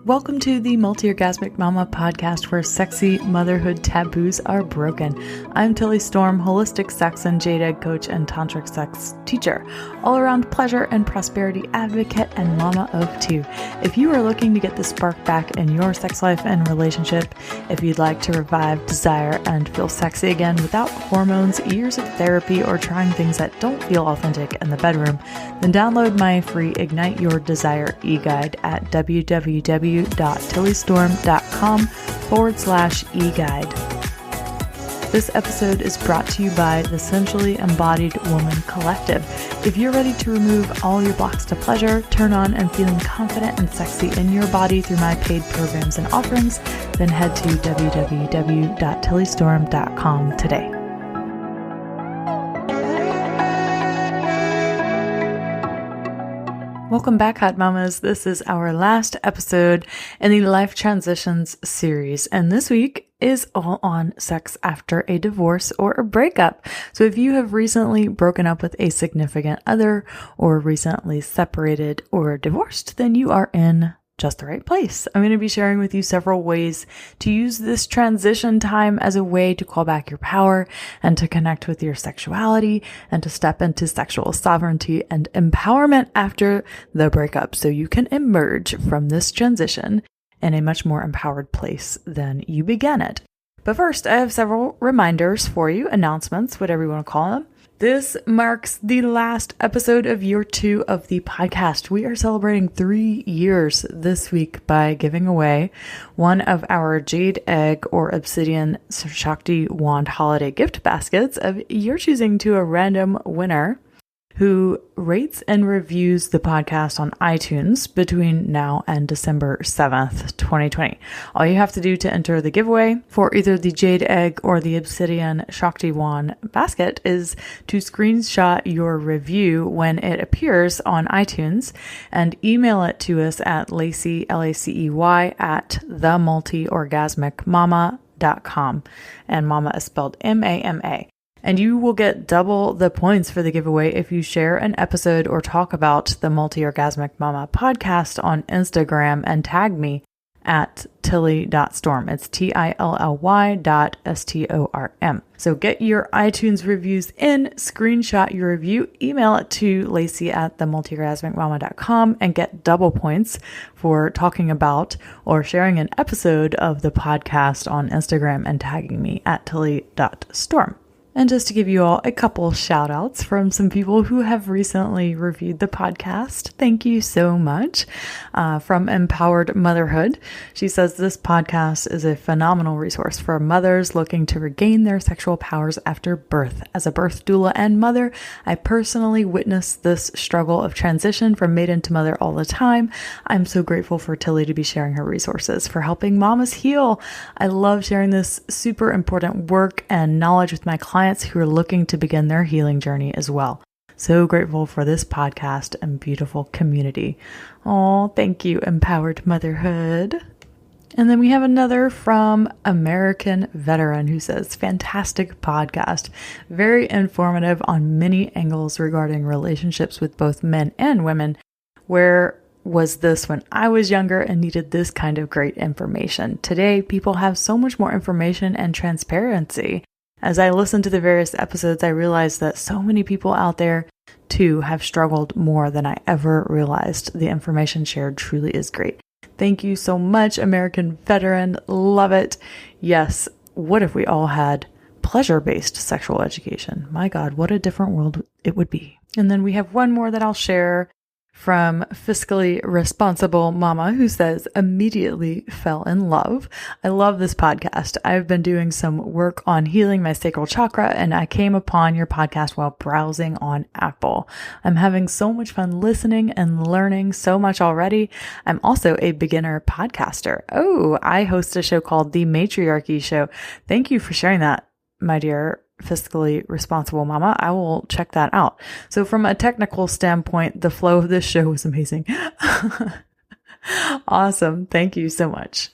Welcome to the Multi-Orgasmic Mama podcast, where sexy motherhood taboos are broken. I'm Tilly Storm, holistic sex and jade egg coach and tantric sex teacher, all-around pleasure and prosperity advocate, and mama of two. If you are looking to get the spark back in your sex life and relationship, if you'd like to revive desire and feel sexy again without hormones, years of therapy, or trying things that don't feel authentic in the bedroom, then download my free Ignite Your Desire e-guide at www.tillystorm.com/e-guide. This episode is brought to you by the Sensually Embodied Woman Collective. If you're ready to remove all your blocks to pleasure, turn on and feeling confident and sexy in your body through my paid programs and offerings, then head to www.tillystorm.com today. Welcome back, Hot Mamas. This is our last episode in the Life Transitions series, and this week is all on sex after a divorce or a breakup. So if you have recently broken up with a significant other or recently separated or divorced, then you are in just the right place. I'm going to be sharing with you several ways to use this transition time as a way to call back your power and to connect with your sexuality and to step into sexual sovereignty and empowerment after the breakup, so you can emerge from this transition in a much more empowered place than you began it. But first, I have several reminders for you, announcements, whatever you want to call them. This marks the last episode of year 2 of the podcast. We are celebrating 3 years this week by giving away one of our Jade Egg or Obsidian Shakti Wand holiday gift baskets of your choosing to a random winner who rates and reviews the podcast on iTunes between now and December 7th, 2020. All you have to do to enter the giveaway for either the Jade Egg or the Obsidian Shakti Wand basket is to screenshot your review when it appears on iTunes and email it to us at Lacey, Lacey, at themultiorgasmicmama.com. And mama is spelled M-A-M-A. And you will get double the points for the giveaway if you share an episode or talk about the Multi-Orgasmic Mama podcast on Instagram and tag me at tilly.storm. It's TILLY.STORM. So get your iTunes reviews in, screenshot your review, email it to Lacey at themultiorgasmicmama.com, and get double points for talking about or sharing an episode of the podcast on Instagram and tagging me at tilly.storm. And just to give you all a couple shout outs from some people who have recently reviewed the podcast. Thank you so much. From Empowered Motherhood, she says this podcast is a phenomenal resource for mothers looking to regain their sexual powers after birth. As a birth doula and mother, I personally witness this struggle of transition from maiden to mother all the time. I'm so grateful for Tilly to be sharing her resources for helping mamas heal. I love sharing this super important work and knowledge with my clients who are looking to begin their healing journey as well. So grateful for this podcast and beautiful community. Oh, thank you, Empowered Motherhood. And then we have another from American Veteran who says, fantastic podcast, very informative on many angles regarding relationships with both men and women. Where was this when I was younger and needed this kind of great information? Today, people have so much more information and transparency. As I listened to the various episodes, I realized that so many people out there too have struggled more than I ever realized. The information shared truly is great. Thank you so much, American Veteran. Love it. Yes, what if we all had pleasure-based sexual education? My God, what a different world it would be. And then we have one more that I'll share from Fiscally Responsible Mama, who says, immediately fell in love. I love this podcast. I've been doing some work on healing my sacral chakra, and I came upon your podcast while browsing on Apple. I'm having so much fun listening and learning so much already. I'm also a beginner podcaster. Oh, I host a show called The Matriarchy Show. Thank you for sharing that, my dear Fiscally Responsible Mama. I will check that out. So from a technical standpoint, the flow of this show was amazing. Awesome. Thank you so much.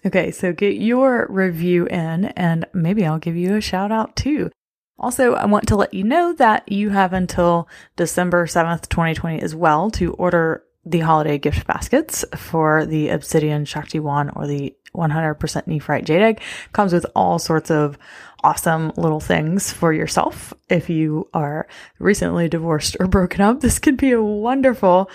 Okay, so get your review in and maybe I'll give you a shout out too. Also, I want to let you know that you have until December 7th, 2020 as well to order the holiday gift baskets for the Obsidian Shakti Wand or the 100% Nephrite Jade Egg. Comes with all sorts of awesome little things for yourself. If you are recently divorced or broken up, this could be a wonderful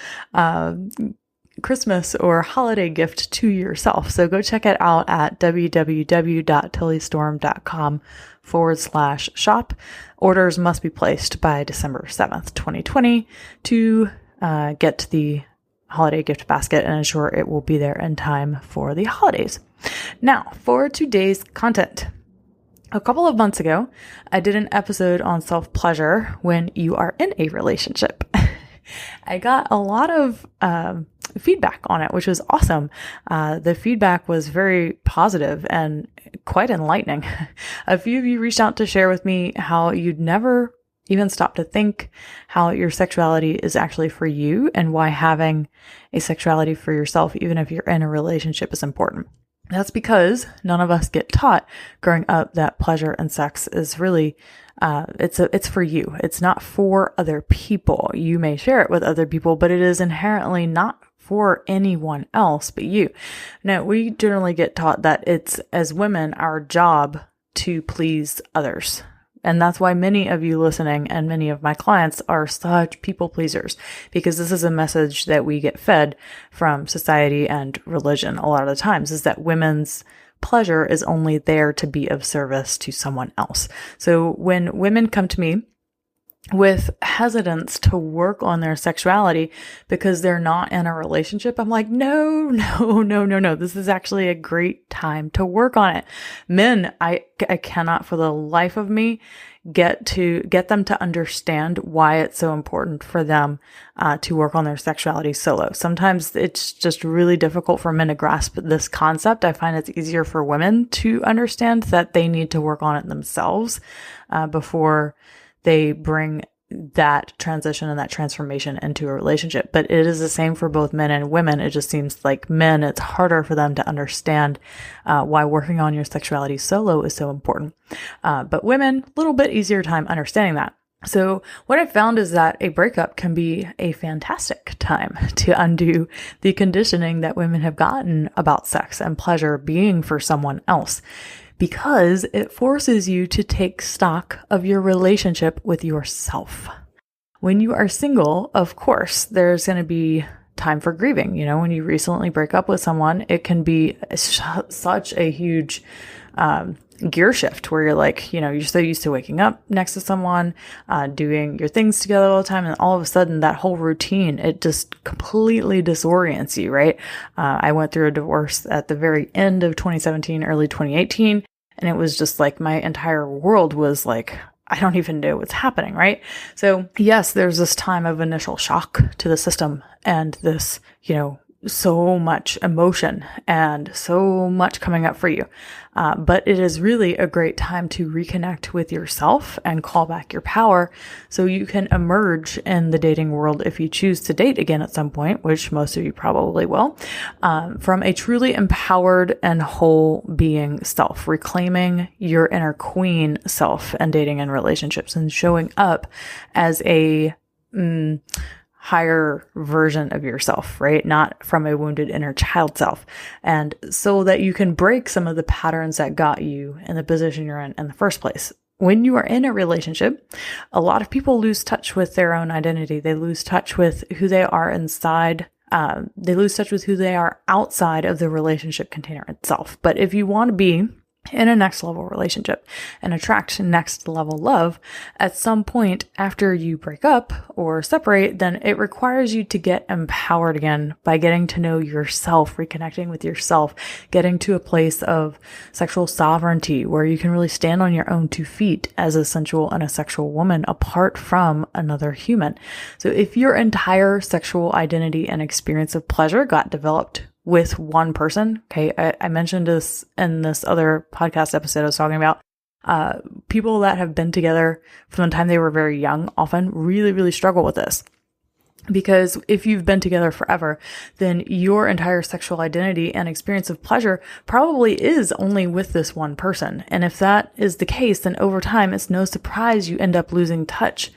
Christmas or holiday gift to yourself. So go check it out at www.tillystorm.com/shop. Orders must be placed by December 7th, 2020 to get the holiday gift basket and ensure it will be there in time for the holidays. Now, for today's content. A couple of months ago, I did an episode on self-pleasure when you are in a relationship. I got a lot of feedback on it, which was awesome. The feedback was very positive and quite enlightening. A few of you reached out to share with me how you'd never even stop to think how your sexuality is actually for you and why having a sexuality for yourself, even if you're in a relationship, is important. That's because none of us get taught growing up that pleasure and sex is really, it's for you. It's not for other people. You may share it with other people, but it is inherently not for anyone else but you. Now, we generally get taught that it's, as women, our job to please others. And that's why many of you listening and many of my clients are such people pleasers, because this is a message that we get fed from society and religion a lot of the times, is that women's pleasure is only there to be of service to someone else. So when women come to me with hesitance to work on their sexuality because they're not in a relationship, I'm like, no. This is actually a great time to work on it. Men, I cannot for the life of me get them to understand why it's so important for them to work on their sexuality solo. Sometimes it's just really difficult for men to grasp this concept. I find it's easier for women to understand that they need to work on it themselves before they bring that transition and that transformation into a relationship. But it is the same for both men and women. It just seems like men, it's harder for them to understand why working on your sexuality solo is so important. But women, a little bit easier time understanding that. So what I found is that a breakup can be a fantastic time to undo the conditioning that women have gotten about sex and pleasure being for someone else, because it forces you to take stock of your relationship with yourself. When you are single, of course, there's going to be time for grieving. You know, when you recently break up with someone, it can be such a huge gear shift where you're like, you know, you're so used to waking up next to someone, doing your things together all the time. And all of a sudden that whole routine, it just completely disorients you, right? I went through a divorce at the very end of 2017, early 2018. And it was just like my entire world was like, I don't even know what's happening, right? So yes, there's this time of initial shock to the system and this, you know, so much emotion and so much coming up for you. But it is really a great time to reconnect with yourself and call back your power so you can emerge in the dating world, if you choose to date again at some point, which most of you probably will, from a truly empowered and whole being self, reclaiming your inner queen self and dating and relationships and showing up as a higher version of yourself, right? Not from a wounded inner child self. And so that you can break some of the patterns that got you in the position you're in the first place. When you are in a relationship, a lot of people lose touch with their own identity. They lose touch with who they are inside. They lose touch with who they are outside of the relationship container itself. But if you want to be in a next level relationship and attract next level love, at some point after you break up or separate, then it requires you to get empowered again by getting to know yourself, reconnecting with yourself, getting to a place of sexual sovereignty where you can really stand on your own 2 feet as a sensual and a sexual woman apart from another human. So if your entire sexual identity and experience of pleasure got developed with one person. Okay. I mentioned this in this other podcast episode I was talking about. People that have been together from the time they were very young often really, really struggle with this. Because if you've been together forever, then your entire sexual identity and experience of pleasure probably is only with this one person. And if that is the case, then over time, it's no surprise you end up losing touch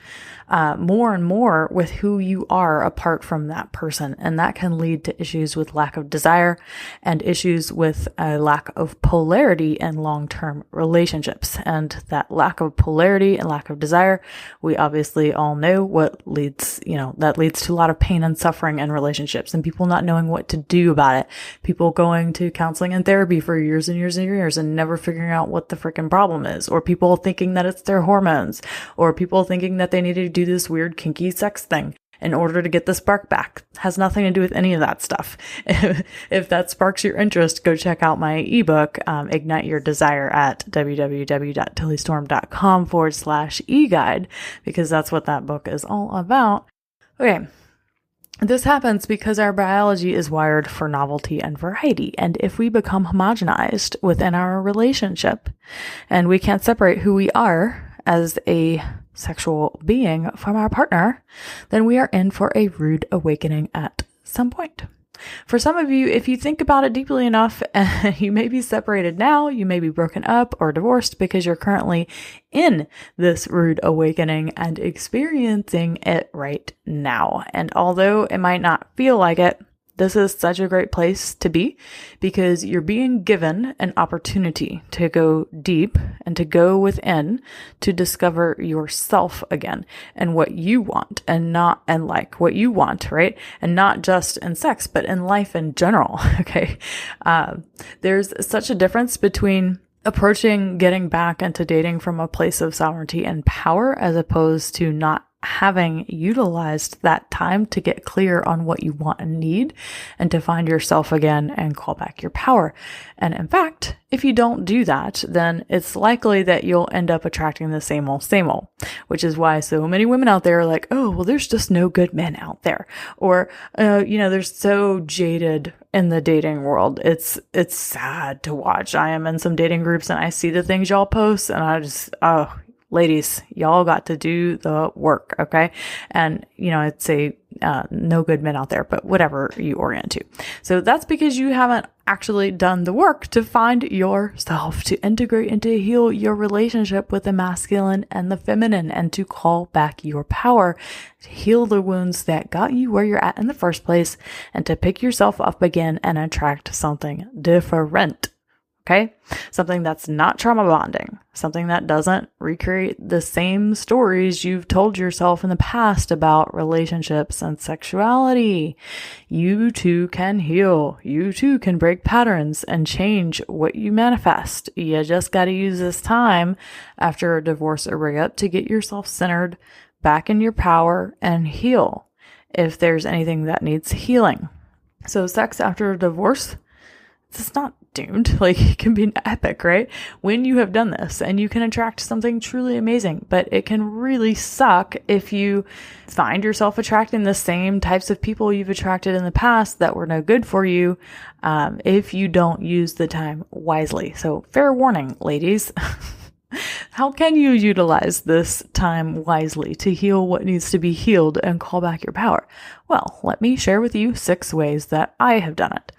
more and more with who you are apart from that person. And that can lead to issues with lack of desire and issues with a lack of polarity in long-term relationships. And that lack of polarity and lack of desire, we obviously all know what leads, that leads to a lot of pain and suffering in relationships and people not knowing what to do about it. People going to counseling and therapy for years and years and years and never figuring out what the freaking problem is, or people thinking that it's their hormones, or people thinking that they need to do this weird kinky sex thing in order to get the spark back. Has nothing to do with any of that stuff. If that sparks your interest, go check out my ebook, Ignite Your Desire, at www.tillystorm.com/e-guide, because that's what that book is all about. Okay. This happens because our biology is wired for novelty and variety. And if we become homogenized within our relationship and we can't separate who we are as a sexual being from our partner, then we are in for a rude awakening at some point. For some of you, if you think about it deeply enough, you may be separated now, you may be broken up or divorced because you're currently in this rude awakening and experiencing it right now. And although it might not feel like it, this is such a great place to be because you're being given an opportunity to go deep and to go within to discover yourself again and what you want and what you want, right? And not just in sex, but in life in general. Okay. There's such a difference between approaching getting back into dating from a place of sovereignty and power as opposed to not having utilized that time to get clear on what you want and need and to find yourself again and call back your power. And in fact, if you don't do that, then it's likely that you'll end up attracting the same old, which is why so many women out there are like, oh, well, there's just no good men out there. Or, they're so jaded in the dating world. It's sad to watch. I am in some dating groups and I see the things y'all post and I just, ladies, y'all got to do the work, okay? And, I'd say no good men out there, but whatever you orient to. So that's because you haven't actually done the work to find yourself, to integrate and to heal your relationship with the masculine and the feminine, and to call back your power, to heal the wounds that got you where you're at in the first place, and to pick yourself up again and attract something different. Okay? Something that's not trauma bonding, something that doesn't recreate the same stories you've told yourself in the past about relationships and sexuality. You too can heal. You too can break patterns and change what you manifest. You just got to use this time after a divorce or breakup to get yourself centered, back in your power, and heal if there's anything that needs healing. So sex after a divorce, it's not doomed. Like, it can be epic, right? When you have done this, and you can attract something truly amazing, but it can really suck if you find yourself attracting the same types of people you've attracted in the past that were no good for you, if you don't use the time wisely. So fair warning, ladies. How can you utilize this time wisely to heal what needs to be healed and call back your power? Well, let me share with you 6 ways that I have done it.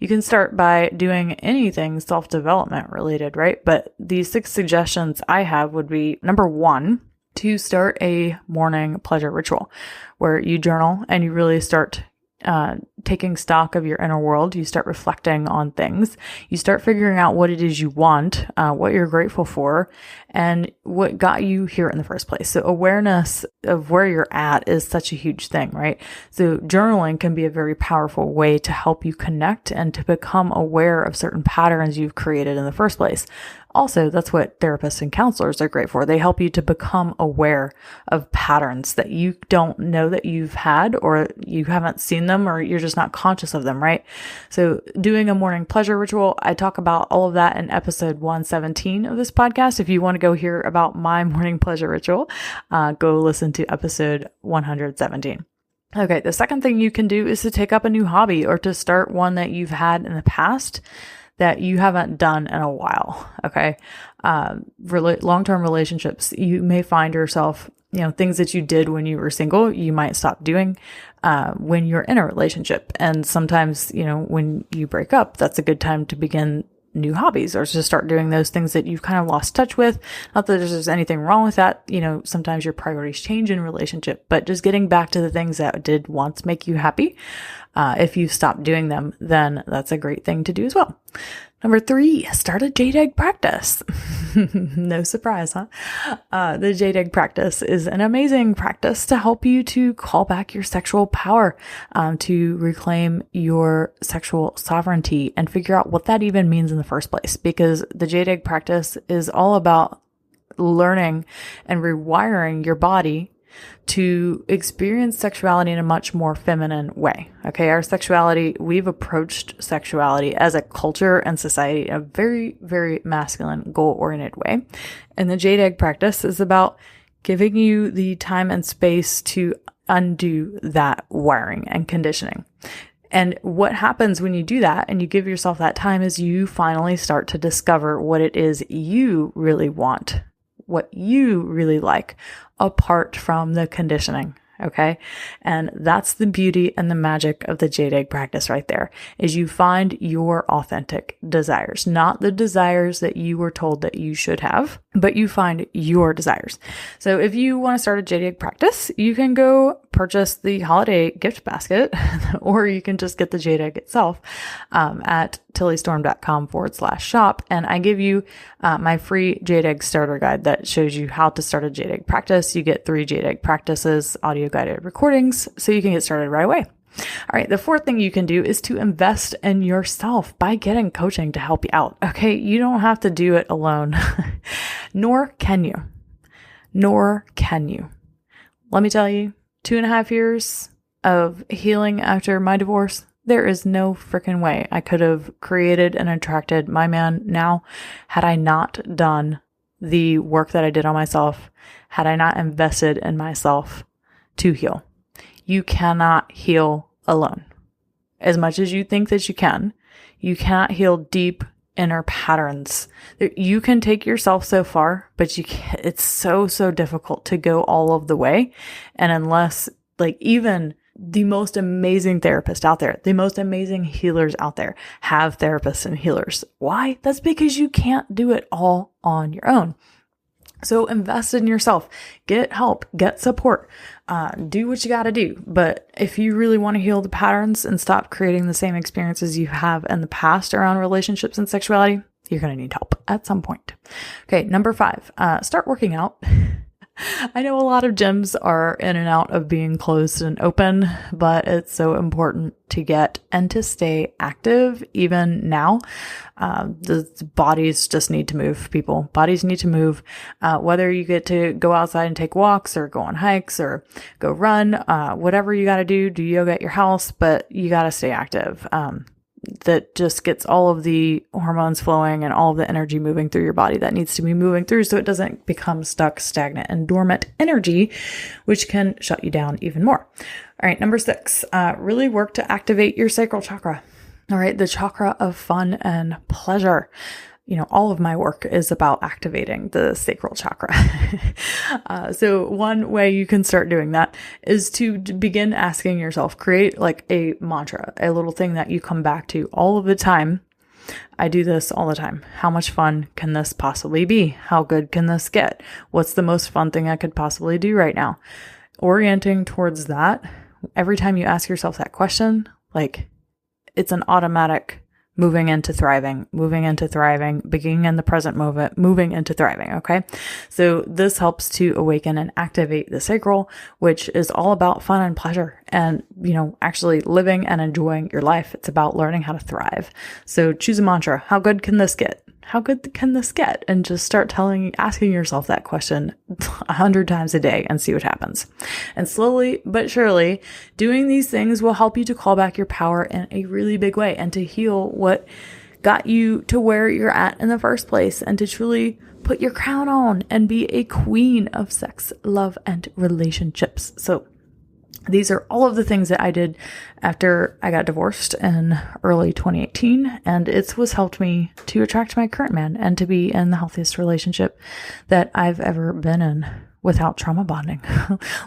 You can start by doing anything self-development related, right? But these 6 suggestions I have would be, number 1, to start a morning pleasure ritual where you journal and you really start taking stock of your inner world. You start reflecting on things. You start figuring out what it is you want, what you're grateful for, and what got you here in the first place. So awareness of where you're at is such a huge thing, right? So journaling can be a very powerful way to help you connect and to become aware of certain patterns you've created in the first place. Also, that's what therapists and counselors are great for. They help you to become aware of patterns that you don't know that you've had, or you haven't seen them, or you're just not conscious of them, right? So doing a morning pleasure ritual, I talk about all of that in episode 117 of this podcast. If you want to go hear about my morning pleasure ritual, go listen to episode 117. Okay, the second thing you can do is to take up a new hobby or to start one that you've had in the past that you haven't done in a while. Okay. Long-term relationships, you may find yourself, things that you did when you were single, you might stop doing, when you're in a relationship. And sometimes, when you break up, that's a good time to begin new hobbies or to start doing those things that you've kind of lost touch with. Not that there's anything wrong with that. Sometimes your priorities change in relationship, but just getting back to the things that did once make you happy. If you stop doing them, then that's a great thing to do as well. Number 3, start a jade egg practice. No surprise, huh? The jade egg practice is an amazing practice to help you to call back your sexual power, to reclaim your sexual sovereignty and figure out what that even means in the first place. Because the jade egg practice is all about learning and rewiring your body to experience sexuality in a much more feminine way. Okay. Our sexuality, we've approached sexuality as a culture and society in a very, very masculine, goal-oriented way. And the jade egg practice is about giving you the time and space to undo that wiring and conditioning. And what happens when you do that and you give yourself that time is you finally start to discover what it is you really want, what you really like, apart from the conditioning. Okay. And that's the beauty and the magic of the jade egg practice right there, is you find your authentic desires, not the desires that you were told that you should have, but you find your desires. So if you want to start a jade egg practice, you can go purchase the holiday gift basket, or you can just get the jade egg itself, at tillystorm.com/shop. And I give you my free jade egg starter guide that shows you how to start a jade egg practice. You get 3 jade egg practices, audio guided recordings, so you can get started right away. All right. The 4th thing you can do is to invest in yourself by getting coaching to help you out. Okay. You don't have to do it alone, nor can you. Let me tell you, 2.5 years of healing after my divorce, there is no freaking way I could have created and attracted my man now had I not done the work that I did on myself, had I not invested in myself to heal. You cannot heal alone. As much as you think that you cannot heal deep inner patterns. You can take yourself so far, but it's so difficult to go all of the way. And unless, like, even the most amazing therapists out there, the most amazing healers out there have therapists and healers. Why? That's because you can't do it all on your own. So invest in yourself, get help, get support, do what you got to do. But if you really want to heal the patterns and stop creating the same experiences you have in the past around relationships and sexuality, you're going to need help at some point. Okay. Number 5, start working out. I know a lot of gyms are in and out of being closed and open, but it's so important to get and to stay active even now. The bodies just need to move, people. Bodies need to move. Whether you get to go outside and take walks or go on hikes or go run, whatever you got to do yoga at your house, but you got to stay active. That just gets all of the hormones flowing and all of the energy moving through your body that needs to be moving through, so it doesn't become stuck, stagnant, and dormant energy, which can shut you down even more. All right. Number 6, really work to activate your sacral chakra. All right. The chakra of fun and pleasure. All of my work is about activating the sacral chakra. So one way you can start doing that is to begin asking yourself, create like a mantra, a little thing that you come back to all of the time. I do this all the time. How much fun can this possibly be? How good can this get? What's the most fun thing I could possibly do right now? Orienting towards that. Every time you ask yourself that question, like, it's an automatic moving into thriving, beginning in the present moment, moving into thriving. Okay. So this helps to awaken and activate the sacral, which is all about fun and pleasure and, actually living and enjoying your life. It's about learning how to thrive. So choose a mantra. How good can this get? How good can this get? And just start asking yourself that question 100 times a day and see what happens. And slowly but surely, doing these things will help you to call back your power in a really big way and to heal what got you to where you're at in the first place, and to truly put your crown on and be a queen of sex, love, and relationships. So these are all of the things that I did after I got divorced in early 2018, and it was helped me to attract my current man and to be in the healthiest relationship that I've ever been in without trauma bonding.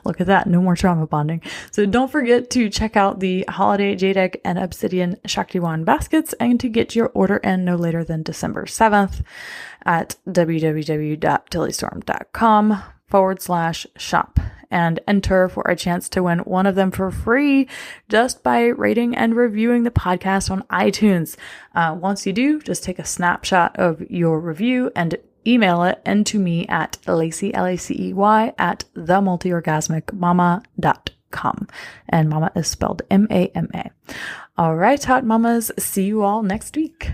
Look at that. No more trauma bonding. So don't forget to check out the Holiday Jade Egg and Obsidian Shakti Wand baskets and to get your order in no later than December 7th at www.dillystorm.com/shop and enter for a chance to win one of them for free just by rating and reviewing the podcast on iTunes. Once you do, just take a snapshot of your review and email it into me at Lacey, Lacey, at themultiorgasmicmama.com. And mama is spelled MAMA. All right, hot mamas. See you all next week.